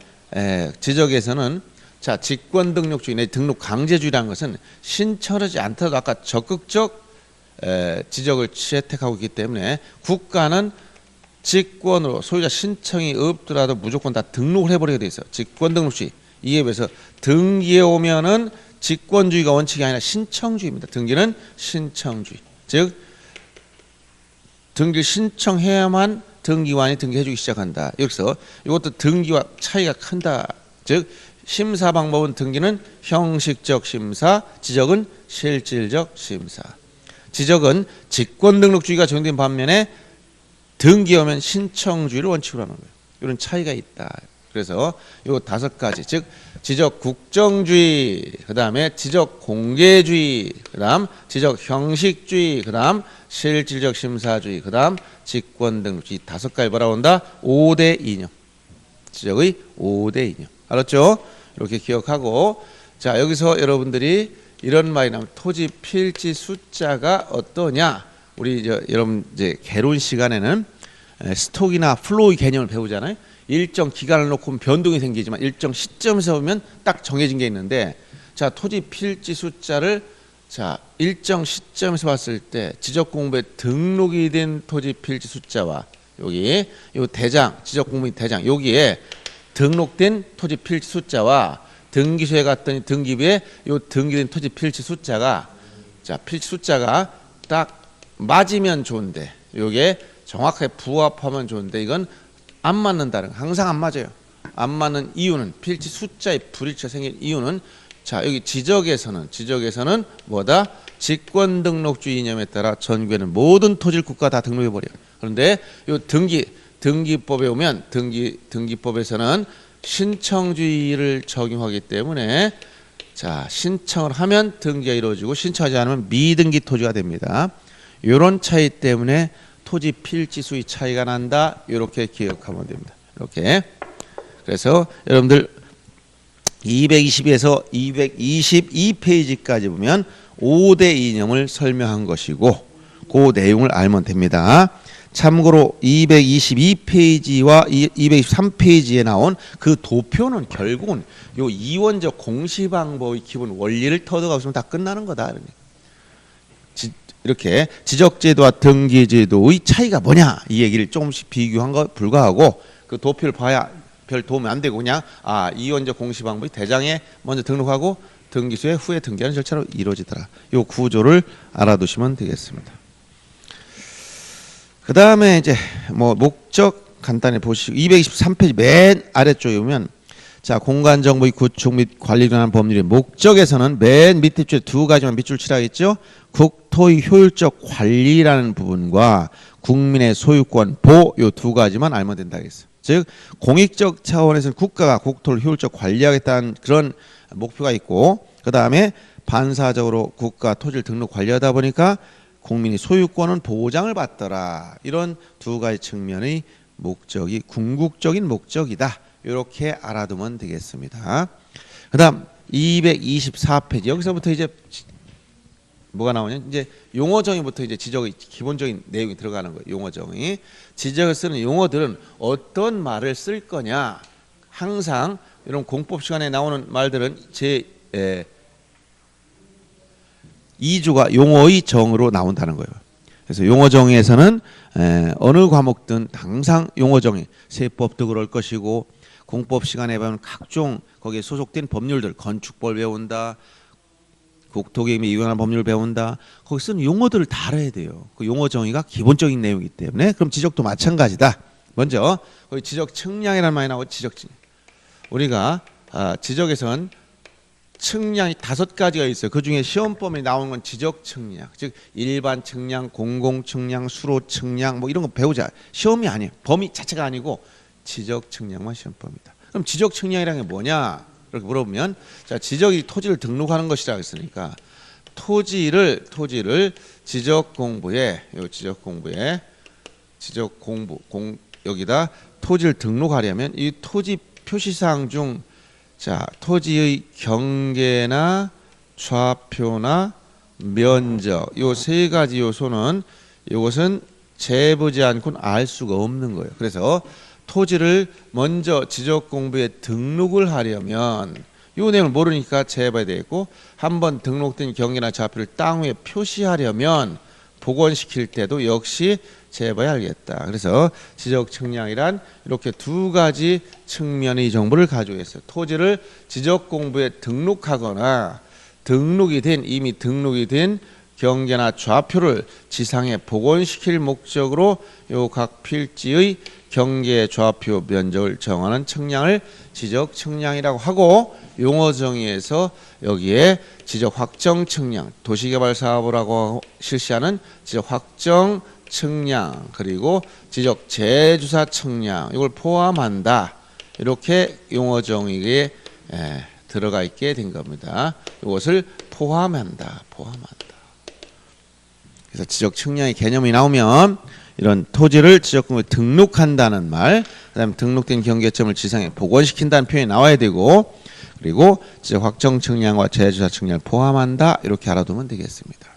지적에서는 자, 직권등록주의 내 등록 강제주의라는 것은 신청하지 않더라도 아까 적극적 지적을 채택하고 있기 때문에 국가는 직권으로 소유자 신청이 없더라도 무조건 다 등록을 해버리게 돼 있어요. 직권등록주의. 이에 비해서 등기에 오면은 직권주의가 원칙이 아니라 신청주의입니다. 등기는 신청주의. 즉 등기를 신청해야만 등기관이 등기해주기 시작한다. 여기서 이것도 등기와 차이가 큰다. 즉 심사 방법은 등기는 형식적 심사, 지적은 실질적 심사. 지적은 직권등록주의가 적용된 반면에 등기에 오면 신청주의를 원칙으로 하는 거예요. 이런 차이가 있다. 그래서 이 다섯 가지, 즉 지적 국정주의, 그 다음에 지적 공개주의, 그 다음 지적 형식주의, 그 다음 실질적 심사주의, 그 다음 직권등록주의, 다섯 가지 뭐라고 한다? 5대 이념. 지적의 5대 이념. 알았죠? 이렇게 기억하고, 자, 여기서 여러분들이 이런 말이 나오면 토지 필지 숫자가 어떠냐? 우리 여러분 이제 개론 시간에는 스톡이나 플로우의 개념을 배우잖아요. 일정 기간을 놓고 변동이 생기지만 일정 시점에서 보면 딱 정해진 게 있는데, 자, 토지 필지 숫자를 자, 일정 시점에서 봤을 때 지적 공부에 등록이 된 토지 필지 숫자와 여기 요 대장, 지적 공부 대장, 여기에 등록된 토지 필지 숫자와 등기소에 갔더니 등기부에 요 등기된 토지 필지 숫자가, 자, 필지 숫자가 딱 맞으면 좋은데, 요게 정확하게 부합하면 좋은데, 이건 안 맞는다는 거. 항상 안 맞아요. 안 맞는 이유는, 필지 숫자의 불일치가 생긴 이유는, 자, 여기 지적에서는 뭐다? 직권등록주의 이념에 따라 전국에는 모든 토지를 국가 다 등록해 버려요. 그런데 요 등기법에 오면 등기법에서는 신청주의를 적용하기 때문에, 자, 신청을 하면 등기가 이루어지고 신청하지 않으면 미등기 토지가 됩니다. 이런 차이 때문에 토지 필지 수의 차이가 난다. 이렇게 기억하면 됩니다. 이렇게. 그래서 여러분들 222에서 222페이지까지 보면 5대 이념을 설명한 것이고, 그 내용을 알면 됩니다. 참고로 222페이지와 223페이지에 나온 그 도표는 결국은 요 이원적 공시 방법의 기본 원리를 터득하고 있으면 다 끝나는 거다. 이렇게 지적제도와 등기제도의 차이가 뭐냐 이 얘기를 조금씩 비교한 거 불과하고 그 도표를 봐야 별 도움이 안 되고 그냥 이원적 공시 방법이 대장에 먼저 등록하고 등기소에 후에 등기하는 절차로 이루어지더라. 이 구조를 알아두시면 되겠습니다. 그 다음에 이제 뭐 목적 간단히 보시고 223페이지 맨 아래쪽에 보면 자 공간정보의 구축 및 관리를 하는 법률의 목적에서는 맨 밑에 줄에 두 가지만 밑줄 치라겠죠. 국토의 효율적 관리라는 부분과 국민의 소유권 보호 이 두 가지만 알면 된다 했어요. 즉 공익적 차원에서는 국가가 국토를 효율적 관리하겠다는 그런 목표가 있고 그 다음에 반사적으로 국가 토지를 등록 관리하다 보니까 국민이 소유권은 보장을 받더라. 이런 두 가지 측면의 목적이 궁극적인 목적이다. 이렇게 알아두면 되겠습니다. 그 다음 224페이지 여기서부터 이제 뭐가 나오냐 이제 용어 정의부터 이제 지적의 기본적인 내용이 들어가는 거예요. 용어 정의 지적을 쓰는 용어들은 어떤 말을 쓸 거냐 항상 이런 공법 시간에 나오는 말들은 제 2주가 용어의 정의로 나온다는 거예요. 그래서 용어 정의에서는 어느 과목든 항상 용어 정의 세법도 그럴 것이고 공법 시간에 보면 각종 거기에 소속된 법률들 건축법 배운다. 국토개혁에 이관한 법률을 배운다. 거기 쓰는 용어들을 다 알아야 돼요. 그 용어 정의가 기본적인 내용이기 때문에 그럼 지적도 마찬가지다. 먼저 거기 지적 측량이라는 말이 나오고 지적 측량. 우리가 지적에선 측량이 5가지가 있어요. 그 중에 시험범위 나오는 건 지적 측량, 즉 일반 측량, 공공 측량, 수로 측량 뭐 이런 거 배우자. 시험이 아니에요. 범위 자체가 아니고 지적 측량만 시험범위다. 그럼 지적 측량이라는 게 뭐냐? 이렇게 물어보면 자 지적이 토지를 등록하는 것이라고 했으니까 토지를 지적 공부에 여기다 토지를 등록하려면 이 토지 표시사항 중 자 토지의 경계나 좌표나 면적 요 세 가지 요소는 이것은 재보지 않고는 알 수가 없는 거예요. 그래서 토지를 먼저 지적 공부에 등록을 하려면 이 내용을 모르니까 재봐야 되겠고 한번 등록된 경계나 좌표를 땅 위에 표시하려면 복원시킬 때도 역시 재봐야 알겠다. 그래서 지적 측량이란 이렇게 두 가지 측면의 정보를 가지고 있어요. 토지를 지적 공부에 등록하거나 이미 등록이 된 경계나 좌표를 지상에 복원시킬 목적으로 요 각 필지의 경계, 좌표, 면적을 정하는 측량을 지적 측량이라고 하고 용어 정의에서 여기에 지적 확정 측량, 도시개발 사업을 하고 실시하는 지적 확정 측량 그리고 지적 재주사 측량 이걸 포함한다. 이렇게 용어 정의에 들어가 있게 된 겁니다. 이것을 포함한다. 그래서 지적 측량의 개념이 나오면 이런 토지를 지적공부에 등록한다는 말, 그다음에 등록된 경계점을 지상에 복원시킨다는 표현이 나와야 되고, 그리고 지적 확정 측량과 재주사 측량을 포함한다 이렇게 알아두면 되겠습니다.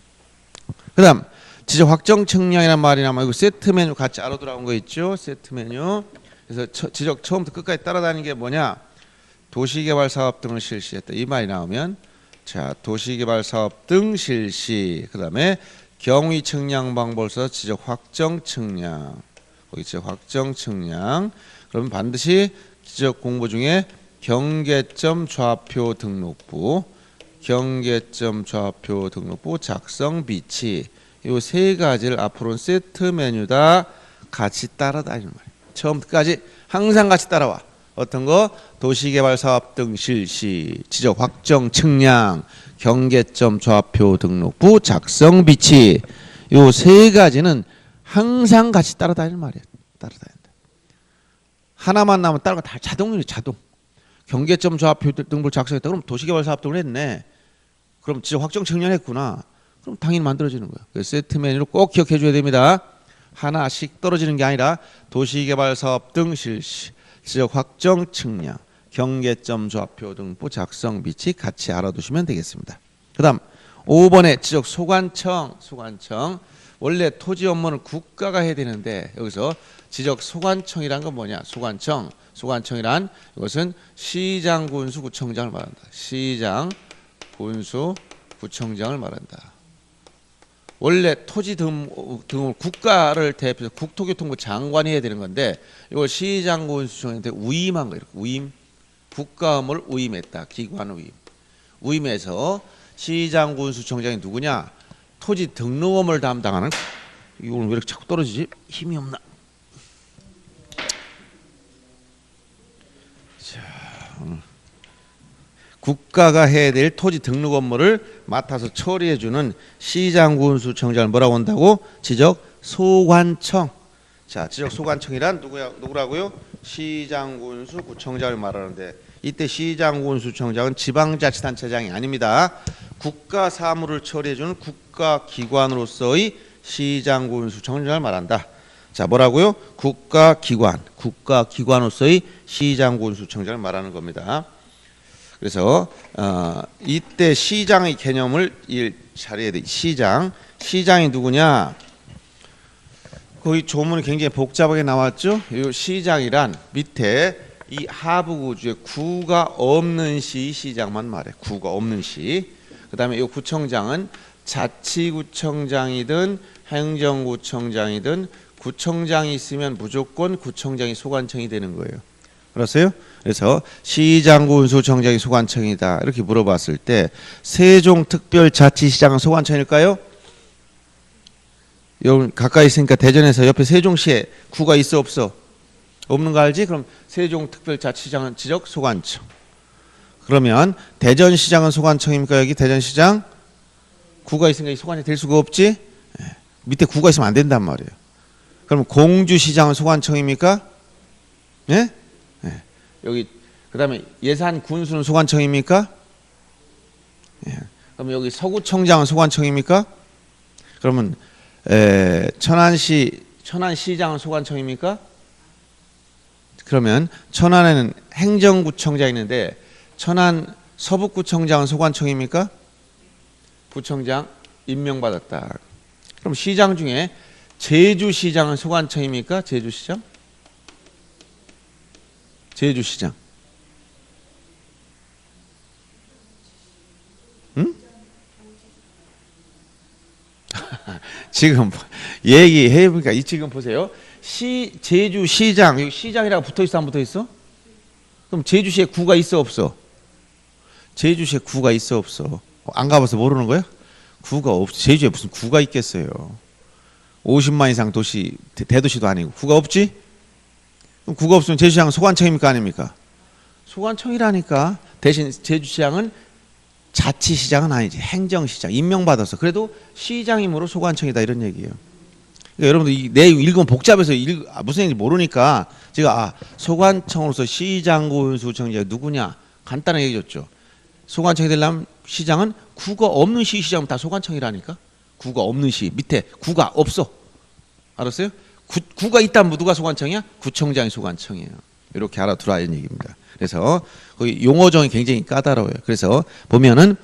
그다음 지적 확정 측량이라는 말이 나오면 이거 세트 메뉴 같이 알아두라는 거 있죠? 세트 메뉴. 그래서 지적 처음부터 끝까지 따라다니는 게 뭐냐? 도시개발 사업 등을 실시했다 이 말이 나오면 자 도시개발 사업 등 실시 그다음에 경위 측량 방법에서 지적 확정 측량 거기 지적 확정 측량 그러면 반드시 지적 공부 중에 경계점 좌표 등록부 작성 비치 요 세 가지를 앞으로는 세트 메뉴다 같이 따라다니는 말이에요. 처음부터까지 항상 같이 따라와. 어떤 거? 도시개발 사업 등 실시, 지적 확정 측량, 경계점 좌표 등록부, 작성 비치 요 세 가지는 항상 같이 따라다니는 말이에요. 따라다닌다. 하나만 나면 다른 거 다 자동이에요. 자동. 경계점 좌표 등록부 작성했다. 그럼 도시개발 사업 등을 했네. 그럼 지적 확정 측량했구나. 그럼 당연히 만들어지는 거예요. 그래서 세트 메뉴를 꼭 기억해 줘야 됩니다. 하나씩 떨어지는 게 아니라 도시개발 사업 등 실시, 지적 확정 측량, 경계점 좌표 등부 작성 비치 같이 알아두시면 되겠습니다. 그 다음 5번에 지적 소관청 원래 토지 업무는 국가가 해야 되는데 여기서 지적 소관청이란 건 뭐냐? 소관청이란 이것은 시장, 군수, 구청장을 말한다. 시장, 군수, 구청장을 말한다. 원래 토지 등을 국가를 대표해서 국토교통부 장관이 해야 되는 건데 이걸 시장군수청한테 위임한 거예요. 위임. 국가 업무를 위임했다. 기관 위임. 위임해서 시장군수청장이 누구냐? 토지 등록 업무를 담당하는. 이걸 왜 이렇게 자꾸 떨어지지? 힘이 없나? 자, 국가가 해야 될 토지 등록 업무를 맡아서 처리해주는 시장군수청장을 뭐라고 한다고? 지적소관청. 자, 지적소관청이란 누구라고요? 시장군수 구청장을 말하는데 이때 시장군수청장은 지방자치단체장이 아닙니다. 국가 사무를 처리해주는 국가기관으로서의 시장군수청장을 말한다. 자, 뭐라고요? 국가기관으로서의 시장군수청장을 말하는 겁니다. 그래서 이때 시장의 개념을 잘해야 돼. 시장이 누구냐? 거기 조문이 굉장히 복잡하게 나왔죠. 이 시장이란 밑에 이 하부구주에 구가 없는 시장만 말해. 구가 없는 시. 그다음에 이 구청장은 자치구청장이든 행정구청장이든 구청장이 있으면 무조건 구청장이 소관청이 되는 거예요. 알았어요? 그래서 시장군수청장이 소관청이다 이렇게 물어봤을 때 세종특별자치시장은 소관청일까요? 여기 가까이 있으니까 대전에서 옆에 세종시에 구가 있어 없어? 없는 거 알지? 그럼 세종특별자치시장은 지적 소관청. 그러면 대전시장은 소관청입니까? 여기 대전시장 구가 있으니까 소관이 될 수가 없지? 밑에 구가 있으면 안 된단 말이에요. 그럼 공주시장은 소관청입니까? 예? 네. 여기 그다음에 예산군수는 소관청입니까? 예. 그럼 여기 서구청장은 소관청입니까? 그러면 천안시장은 소관청입니까? 그러면 천안에는 행정구청장이 있는데 천안 서북구청장은 소관청입니까? 구청장 임명받았다. 그럼 시장 중에 제주시장은 소관청입니까? 제주시장? 제주시장. 응? 지금 얘기해보니까 지금 보세요. 제주시장 여기 시장이라고 붙어있어 안 붙어있어? 그럼 제주시에 구가 있어 없어? 제주시에 구가 있어 없어? 안 가봐서 모르는 거야? 구가 없어. 제주에 무슨 구가 있겠어요? 50만 이상 도시 대도시도 아니고 구가 없지? 그럼 구가 없으면 제주시장은 소관청입니까 아닙니까? 소관청이라니까. 대신 제주시장은 자치시장은 아니지. 행정시장 임명받아서 그래도 시장이므로 소관청이다 이런 얘기예요. 그러니까 여러분들 이 내용 읽으면 복잡해서 무슨 얘기인지 모르니까 제가 소관청으로서 시장군수청장이 누구냐 간단하게 얘기해줬죠. 소관청이 되려면 시장은 구가 없는 시장은 다 소관청이라니까. 구가 없는 시 밑에 구가 없어. 알았어요? 구가 있다면 누가 소관청이야? 구청장이 소관청이에요. 이렇게 알아두라 이런 얘기입니다. 그래서 거기 용어정이 굉장히 까다로워요. 그래서 보면은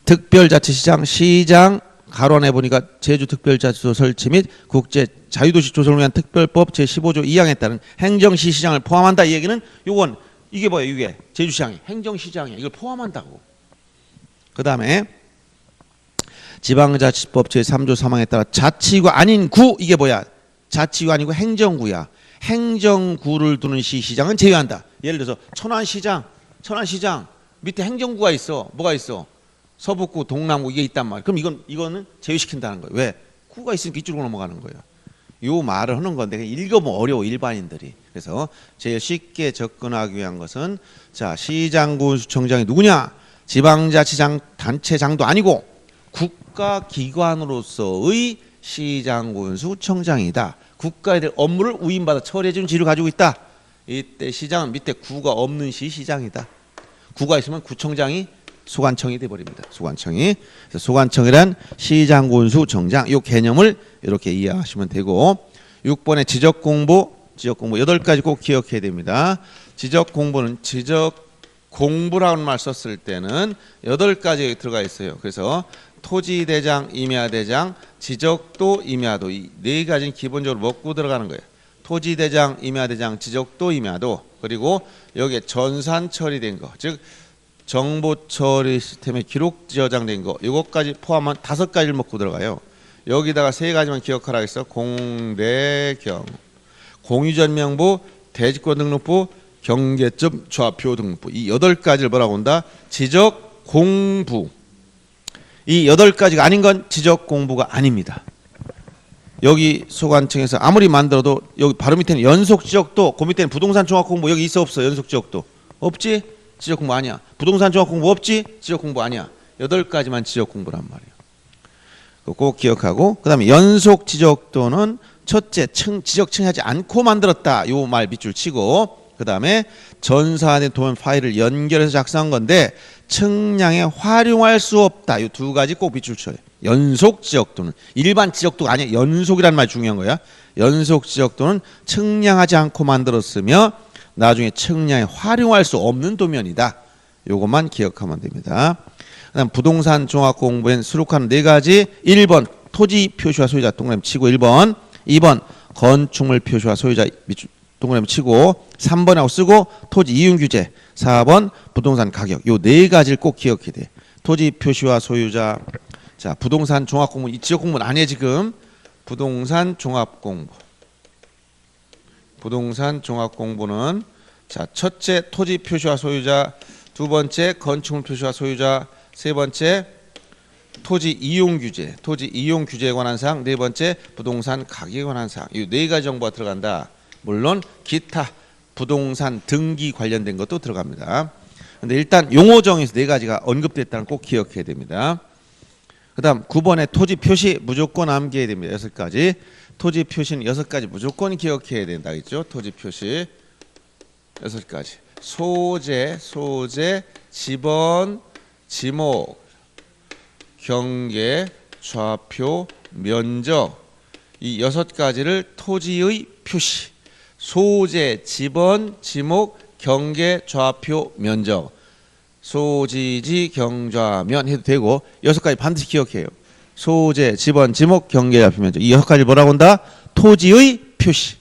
특별자치시장 시장 가로안에 보니까 제주특별자치도 설치 및 국제 자유도시 조성을 위한 특별법 제15조 2항에 따른 행정시시장을 포함한다. 이 얘기는 요건 이게 뭐예요? 이게 제주시장이 행정시장이야. 이걸 포함한다고. 그 다음에 지방자치법 제3조 3항에 따라 자치구가 아닌 구 이게 뭐야? 자치구가 아니고 행정구야. 행정구를 두는 시장은 제외한다. 예를 들어서 천안시장 밑에 행정구가 있어. 뭐가 있어? 서북구, 동남구 이게 있단 말이야. 그럼 이거는 제외시킨다는 거예요. 왜? 구가 있으니까 이쪽으로 넘어가는 거예요. 요 말을 하는 건데 읽어보면 어려워 일반인들이. 그래서 제일 쉽게 접근하기 위한 것은 자 시장군수청장이 누구냐? 지방자치장 단체장도 아니고 국가기관으로서의 시장군수청장이다. 국가에 대한 업무를 위임받아 처리해주는 지위를 가지고 있다. 이때 시장은 밑에 구가 없는 시장이다. 구가 있으면 구청장이 소관청이 돼버립니다. 소관청이. 소관청이란 시장군수청장 이 개념을 이렇게 이해하시면 되고 6번의 지적공보 8가지 꼭 기억해야 됩니다. 지적공보는 지적공부라는 말 썼을 때는 8가지 들어가 있어요. 그래서 토지대장, 임야대장, 지적도, 임야도 이 4가지는 기본적으로 먹고 들어가는 거예요. 토지대장, 임야대장, 지적도, 임야도 그리고 여기에 전산 처리된 거 즉 정보 처리 시스템에 기록 저장된 거 이것까지 포함한 5가지를 먹고 들어가요. 여기다가 세 가지만 기억하라 했어. 공대경, 공유전명부, 대지권등록부, 경계점, 좌표 등록부. 이 8가지를 뭐라고 한다? 지적 공부. 이 8가지가 아닌 건 지적 공부가 아닙니다. 여기 소관청에서 아무리 만들어도 여기 바로 밑에는 연속 지적도, 그 밑에는 부동산 종합 공부 여기 있어 없어? 연속 지적도 없지? 지적 공부 아니야. 부동산 종합 공부 없지? 지적 공부 아니야. 8가지만 지적 공부란 말이야. 꼭 기억하고, 그 다음에 연속 지적도는 첫째 지적청하지 않고 만들었다. 요 말 밑줄 치고, 그 다음에 전산의 도면 파일을 연결해서 작성한 건데 측량에 활용할 수 없다. 요 2가지 꼭 밑줄 쳐요. 연속 지적도는 일반 지적도가 아니야. 연속이란 말 중요한 거야. 연속 지적도는 측량하지 않고 만들었으며 나중에 측량에 활용할 수 없는 도면이다. 요것만 기억하면 됩니다. 그다음 부동산 종합 공부엔 수록하는 4가지. 1번 토지 표시와 소유자 동그라미 치고 1번, 2번 건축물 표시와 소유자 동그라미 치고 3번하고 쓰고 토지 이용 규제, 4번 부동산 가격. 요 4가지를 꼭 기억해야 돼. 토지 표시와 소유자. 자, 부동산 종합 공부, 이 지역 공부는 아니에요 지금. 부동산 종합 공부. 부동산 종합 공부는 자, 첫째 토지 표시와 소유자, 2번째 건축물 표시와 소유자, 3번째 토지 이용 규제, 토지 이용 규제에 관한 사항, 4번째 부동산 가격에 관한 사항. 이 4가지 정보가 들어간다. 물론 기타 부동산 등기 관련된 것도 들어갑니다. 근데 일단 용어정에서 4가지가 언급됐다는 꼭 기억해야 됩니다. 그 다음 9번에 토지 표시 무조건 암기해야 됩니다. 6가지. 토지 표시는 6가지 무조건 기억해야 된다겠죠. 토지 표시 6가지. 소재, 지번, 지목, 경계, 좌표, 면적. 이 6가지를 토지의 표시. 소재, 지번, 지목, 경계, 좌표, 면적. 소지지, 경좌면 해도 되고 6가지 반드시 기억해요. 소재, 지번, 지목, 경계, 좌표, 면적. 이 6가지 뭐라고 한다? 토지의 표시.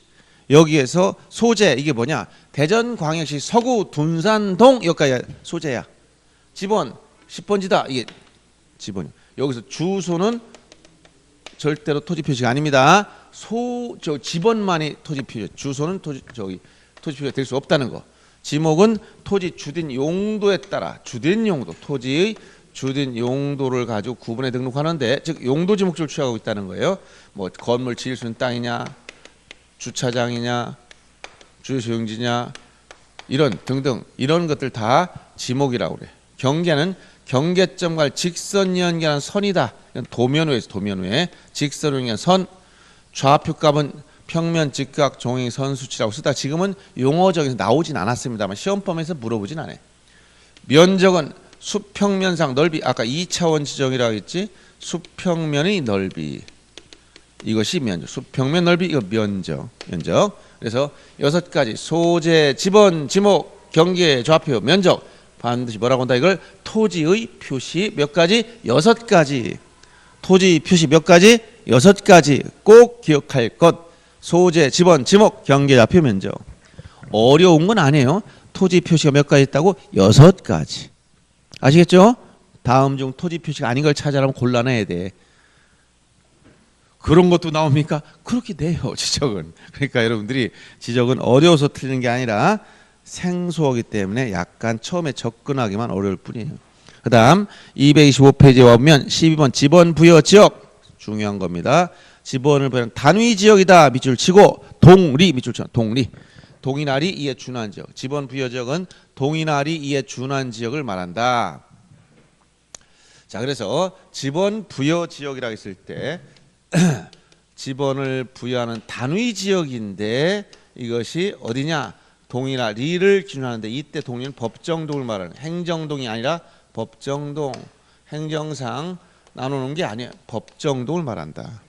여기에서 소재 이게 뭐냐? 대전광역시 서구 둔산동 여기까지 소재야. 지번 10번지다. 이게 지번이. 여기서 주소는 절대로 토지 표시가 아닙니다. 지번만이 토지 표시. 주소는 토지 표시가 될 수 없다는 거. 지목은 토지 주된 용도에 따라 주된 용도, 토지의 주된 용도를 가지고 구분해 등록하는데, 즉 용도 지목조를 취하고 있다는 거예요. 뭐 건물 지을 수 있는 땅이냐, 주차장이냐, 주요소용지냐, 이런 등등 이런 것들 다 지목이라고 그래. 경계는 경계점과 직선 연결한 선이다. 이건 도면호에서 도면호에 직선을 연결한 선. 좌표값은 평면, 직각, 종이, 선, 수치라고 쓰다 지금은 용어적에서 나오진 않았습니다만 시험범에서 물어보진 않아요. 면적은 수평면상 넓이, 아까 2차원 지정이라고 했지. 수평면의 넓이, 이것이 면적. 수평면 넓이, 이거 면적. 그래서 6가지 소재, 지번, 지목, 경계, 좌표, 면적. 반드시 뭐라고 한다? 이걸 토지의 표시 몇 가지? 6가지. 토지 표시 몇 가지? 6가지. 꼭 기억할 것. 소재, 지번, 지목, 경계, 좌표, 면적. 어려운 건 아니에요. 토지 표시가 몇 가지 있다고? 6가지. 아시겠죠? 다음 중 토지 표시가 아닌 걸 찾아라면 곤란해야 돼. 그런 것도 나옵니까? 그렇게 돼요, 지적은. 그러니까 여러분들이 지적은 어려워서 틀리는 게 아니라 생소하기 때문에 약간 처음에 접근하기만 어려울 뿐이에요. 그 다음 225페이지에 보면 12번 지번 부여 지역. 중요한 겁니다. 지번을 부여한 단위 지역이다. 밑줄 치고 동리 밑줄 쳐. 동이나리 이에 준한 지역. 지번 부여 지역은 동이나리 이에 준한 지역을 말한다. 자, 그래서 지번 부여 지역이라고 했을 때 지번을 부여하는 단위 지역인데 이것이 어디냐? 동이나리를 기준하는데 이때 동리는 법정동을 말하는, 행정동이 아니라 법정동. 행정상 나누는 게 아니야. 법정동을 말한다.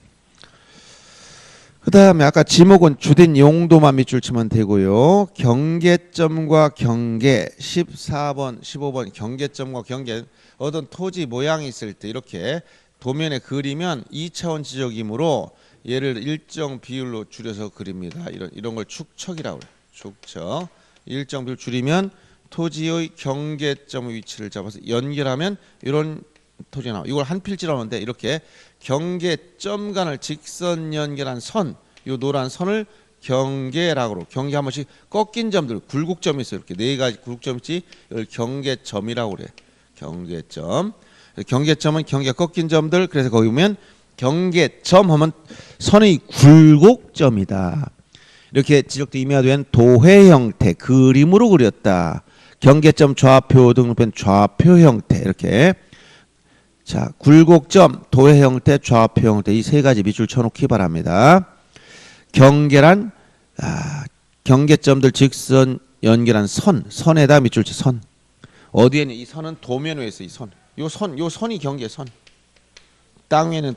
그 다음에 아까 지목은 주된 용도만 밑줄 치면 되고요. 경계점과 경계 14번, 15번 경계점과 경계. 어떤 토지 모양이 있을 때 이렇게 도면에 그리면 2차원 지적이므로 얘를 일정 비율로 줄여서 그립니다. 이런 걸 축척이라고 그래요. 축척. 일정 비율 줄이면 토지의 경계점 위치를 잡아서 연결하면 이런 토지가 나와. 이걸 한 필지라고 하는데 이렇게 경계점 간을 직선 연결한 선, 요 노란 선을 경계라고 그러고 경계 한 번씩 꺾인 점들 굴곡점이 있어요. 이렇게 네 가지 굴곡점이 있지. 이걸 경계점이라고 그래. 경계점. 경계점은 경계 꺾인 점들. 그래서 거기 보면 경계점 하면 선의 굴곡점이다. 이렇게 지적도 임야도에는 도회 형태 그림으로 그렸다. 경계점 좌표 등록된 좌표 형태 이렇게. 자, 굴곡점, 도회 형태, 좌표 형태 이 세 가지 밑줄 쳐놓기 바랍니다. 경계란 경계점들 직선 연결한 선, 선에다 밑줄 치 선. 어디에 있는 이 선은 도면 위에 있어. 이 선. 요 선이 경계선. 땅 위에는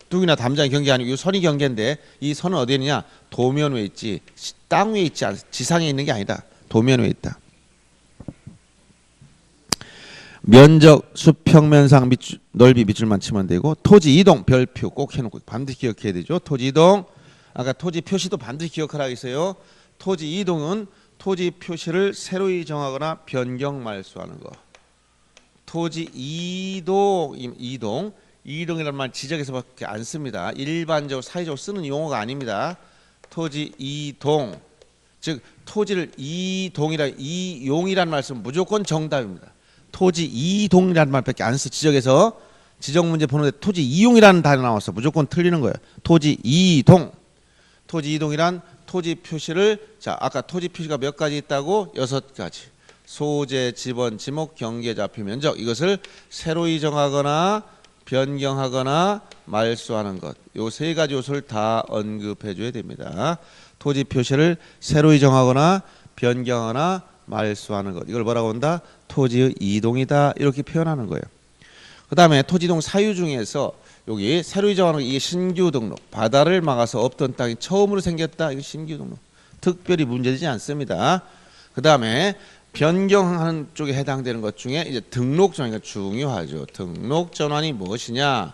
뚝이나 담장이 경계 아니고 요 선이 경계인데 이 선은 어디에 있느냐? 도면 위에 있지. 땅 위에 있지 않아. 지상에 있는 게 아니다. 도면 위에 있다. 면적, 수평면상 넓이 밑줄만 치면 되고 토지 이동 별표 꼭 해놓고 반드시 기억해야 되죠. 토지 이동. 아까 토지 표시도 반드시 기억하라 했어요. 토지 이동은 토지 표시를 새로이 정하거나 변경 말소하는 거. 토지 이동이라는 말 지적에서밖에 안 씁니다. 일반적으로 사회적으로 쓰는 용어가 아닙니다. 토지 이동, 즉 토지를 이용이라는 말씀은 무조건 정답입니다. 토지 이동이라는 말밖에 안 써. 지적에서 지적 문제 보는데 토지 이용이라는 단어 나와서 무조건 틀리는 거예요. 토지 이동. 토지 이동이란 토지 표시를 아까 토지 표시가 몇 가지 있다고? 6가지. 소재, 지번, 지목, 경계, 좌표, 면적 이것을 새로이 정하거나 변경하거나 말소하는 것. 요 세 가지 요소를 다 언급해 줘야 됩니다. 토지 표시를 새로이 정하거나 변경하거나 말소하는 것. 이걸 뭐라고 한다? 토지의 이동이다. 이렇게 표현하는 거예요. 그 다음에 토지 이동 사유 중에서 여기 새로이 정하는 이게 신규 등록. 바다를 막아서 없던 땅이 처음으로 생겼다. 이거 신규 등록. 특별히 문제되지 않습니다. 그 다음에 변경하는 쪽에 해당되는 것 중에 이제 등록 전환이 중요하죠. 등록 전환이 무엇이냐?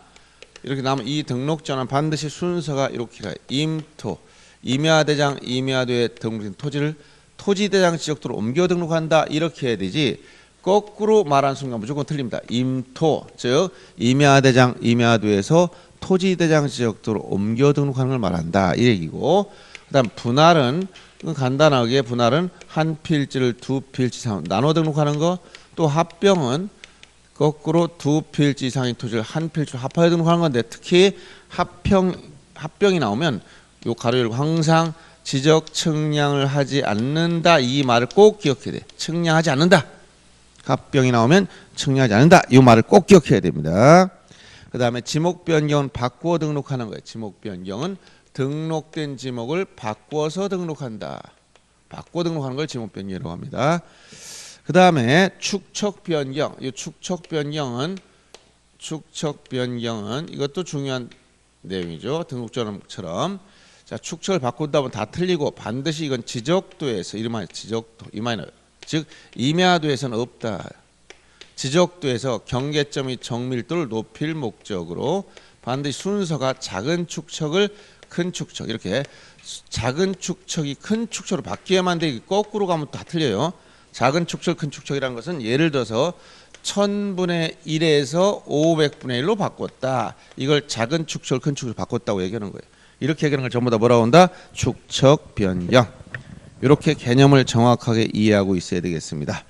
이렇게 나오면 이 등록 전환 반드시 순서가 이렇게 가요. 임토, 임야대장, 임야도에 등록된 토지를 토지대장 지역도로 옮겨 등록한다. 이렇게 해야 되지. 거꾸로 말하는 순간 무조건 틀립니다. 임토, 즉 임야대장, 임야도에서 토지대장 지역도로 옮겨 등록하는 걸 말한다. 이 얘기고. 그다음 분할은 간단하게 분할은 한 필지를 두 필지 이상 나눠 등록하는 거. 또 합병은 거꾸로 두 필지 이상의 토지를 한 필지로 합하여 등록하는 건데 특히 합병이 나오면 요 가로 열고 항상 지적 측량을 하지 않는다. 이 말을 꼭 기억해야 돼. 측량하지 않는다. 합병이 나오면 측량하지 않는다. 이 말을 꼭 기억해야 됩니다. 그 다음에 지목 변경은 바꾸어 등록하는 거예요. 지목 변경은 등록된 지목을 바꾸어서 등록한다. 바꾸어 등록하는 걸 지목 변경이라고 합니다. 그 다음에 축척 변경. 이 축척 변경은 이것도 중요한 내용이죠. 등록전처럼. 자, 축척을 바꾼다 보면 다 틀리고 반드시 이건 지적도에서 이름하여 지적도 이마이너 즉 임야도에서는 없다. 지적도에서 경계점이 정밀도를 높일 목적으로 반드시 순서가 작은 축척을 큰 축척 이렇게 작은 축척이 큰 축척으로 바뀌어야만 돼. 거꾸로 가면 다 틀려요. 작은 축척 큰 축척이라는 것은 예를 들어서 1000분의 1에서 500분의 1로 바꿨다. 이걸 작은 축척을 큰 축척으로 바꿨다고 얘기하는 거예요. 이렇게 얘기하는 걸 전부 다 뭐라고 한다? 축척 변경. 이렇게 개념을 정확하게 이해하고 있어야 되겠습니다.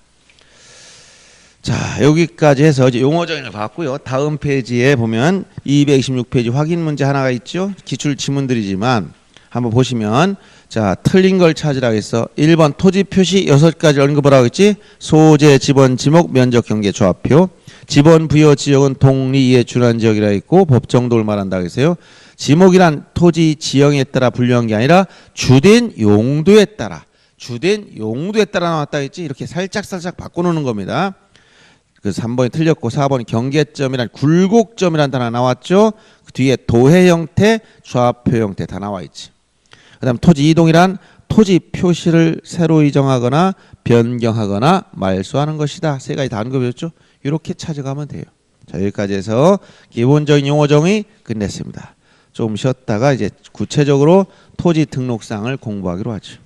자, 여기까지 해서 이제 용어 정의를 봤고요. 다음 페이지에 보면 226페이지 확인 문제 하나가 있죠. 기출 지문들이지만 한번 보시면 자, 틀린 걸 찾으라고 해서 1번 토지 표시 6가지 언급을 하고 있지. 소재, 지번, 지목, 면적, 경계, 좌표. 지번 부여 지역은 동리에 준한 지역이라 있고 법정도를 말한다고 했어요. 지목이란 토지 지형에 따라 분류한 게 아니라 주된 용도에 따라 나왔다 했지. 이렇게 살짝 바꿔놓는 겁니다. 그 3번이 틀렸고 4번이 경계점이란 굴곡점이란 단어 나왔죠. 그 뒤에 도해 형태, 좌표 형태 다 나와 있지. 그다음 토지 이동이란 토지 표시를 새로 정하거나 변경하거나 말소하는 것이다. 세 가지 다 언급했죠. 이렇게 찾아가면 돼요. 자, 여기까지 해서 기본적인 용어 정의 끝냈습니다. 좀 쉬었다가 이제 구체적으로 토지 등록상을 공부하기로 하죠.